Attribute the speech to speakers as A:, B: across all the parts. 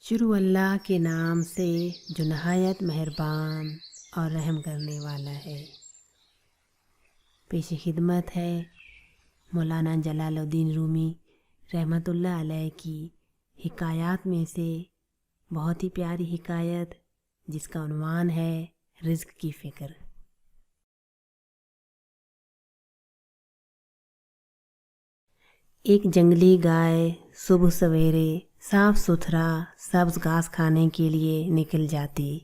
A: شروع اللہ کے نام سے جو نہایت مہربان اور رحم کرنے والا ہے۔ پیش خدمت ہے مولانا جلال الدین رومی رحمۃ اللہ علیہ کی حکایات میں سے بہت ہی پیاری حکایت جس کا عنوان ہے رزق کی فکر۔ ایک جنگلی گائے صبح سویرے صاف ستھرا سبز گھاس کھانے کے لیے نکل جاتی۔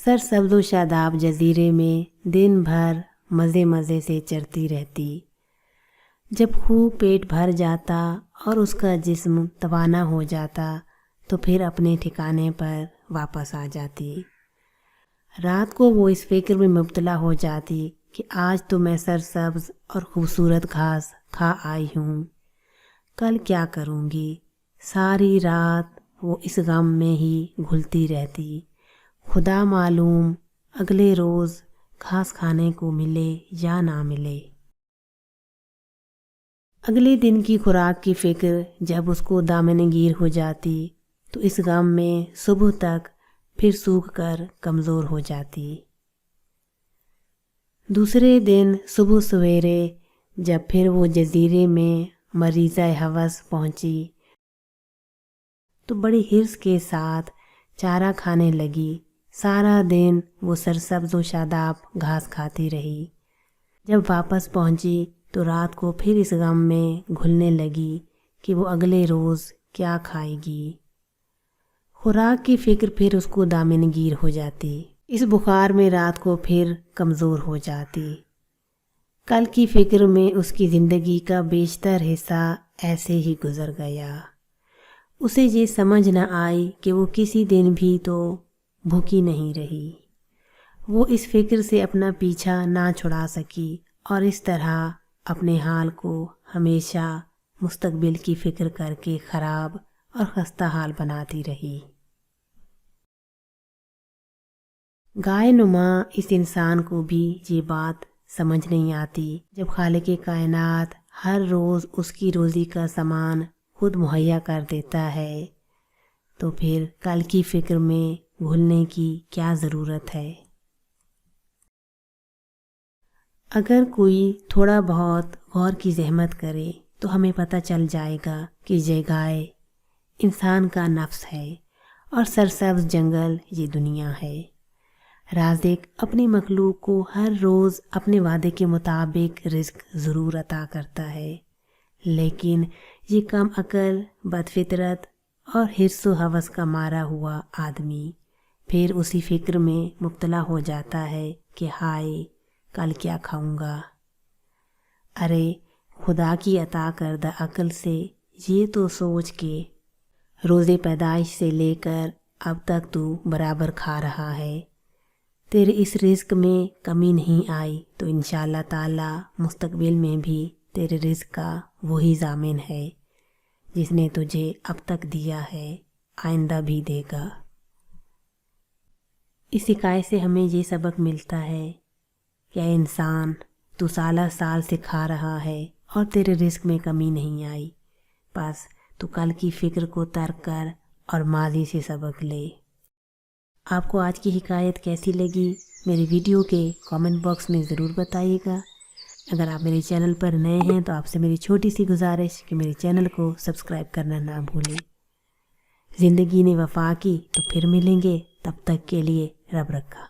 A: سرسبز و شاداب جزیرے میں دن بھر مزے مزے سے چرتی رہتی۔ جب خوب پیٹ بھر جاتا اور اس کا جسم توانا ہو جاتا تو پھر اپنے ٹھکانے پر واپس آ جاتی۔ رات کو وہ اس فکر میں مبتلا ہو جاتی کہ آج تو میں سرسبز اور خوبصورت گھاس کھا آئی ہوں، کل کیا کروں گی؟ ساری رات وہ اس غم میں ہی گھلتی رہتی۔ خدا معلوم اگلے روز گھاس کھانے کو ملے یا نہ ملے۔ اگلے دن کی خوراک کی فکر جب اس کو دامن گیر ہو جاتی تو اس غم میں صبح تک پھر سوکھ کر کمزور ہو جاتی۔ دوسرے دن صبح سویرے جب پھر وہ جزیرے میں مریضہ ہوس پہنچی تو بڑی حرص کے ساتھ چارہ کھانے لگی۔ سارا دن وہ سرسبز و شاداب گھاس کھاتی رہی۔ جب واپس پہنچی تو رات کو پھر اس غم میں گھلنے لگی کہ وہ اگلے روز کیا کھائے گی۔ خوراک کی فکر پھر اس کو دامن گیر ہو جاتی۔ اس بخار میں رات کو پھر کمزور ہو جاتی۔ کل کی فکر میں اس کی زندگی کا بیشتر حصہ ایسے ہی گزر گیا۔ اسے یہ سمجھ نہ آئی کہ وہ کسی دن بھی تو بھوکی نہیں رہی۔ وہ اس فکر سے اپنا پیچھا نہ چھڑا سکی اور اس طرح اپنے حال کو ہمیشہ مستقبل کی فکر کر کے خراب اور خستہ حال بناتی رہی۔ گائے نما اس انسان کو بھی یہ بات سمجھ نہیں آتی جب خالق کائنات ہر روز اس کی روزی کا سامان خود مہیا کر دیتا ہے تو پھر کل کی فکر میں گھلنے کی کیا ضرورت ہے۔ اگر کوئی تھوڑا بہت غور کی زحمت کرے تو ہمیں پتہ چل جائے گا کہ یہ گائے انسان کا نفس ہے اور سرسبز جنگل یہ دنیا ہے۔ رازق اپنی مخلوق کو ہر روز اپنے وعدے کے مطابق رزق ضرور عطا کرتا ہے، لیکن یہ کم عقل، بد فطرت اور حرص و ہوس کا مارا ہوا آدمی پھر اسی فکر میں مبتلا ہو جاتا ہے کہ ہائے کل کیا کھاؤں گا۔ ارے خدا کی عطا کردہ عقل سے یہ تو سوچ کہ روز پیدائش سے لے کر اب تک تو برابر کھا رہا ہے، تیرے اس رزق میں کمی نہیں آئی تو انشاءاللہ تعالی مستقبل میں بھی تیرے رزق کا وہی ضامن ہے جس نے تجھے اب تک دیا ہے، آئندہ بھی دے گا۔ اس حکایت سے ہمیں یہ سبق ملتا ہے کہ اے انسان، تو سالہ سال سے کھا رہا ہے اور تیرے رزق میں کمی نہیں آئی، بس تو کل کی فکر کو ترک کر اور ماضی سے سبق لے۔ آپ کو آج کی حکایت کیسی لگی میری ویڈیو کے کامنٹ باکس میں ضرور بتائیے گا۔ اگر آپ میرے چینل پر نئے ہیں تو آپ سے میری چھوٹی سی گزارش کہ میرے چینل کو سبسکرائب کرنا نہ بھولیں۔ زندگی نے وفا کی تو پھر ملیں گے، تب تک کے لیے رب رکھا۔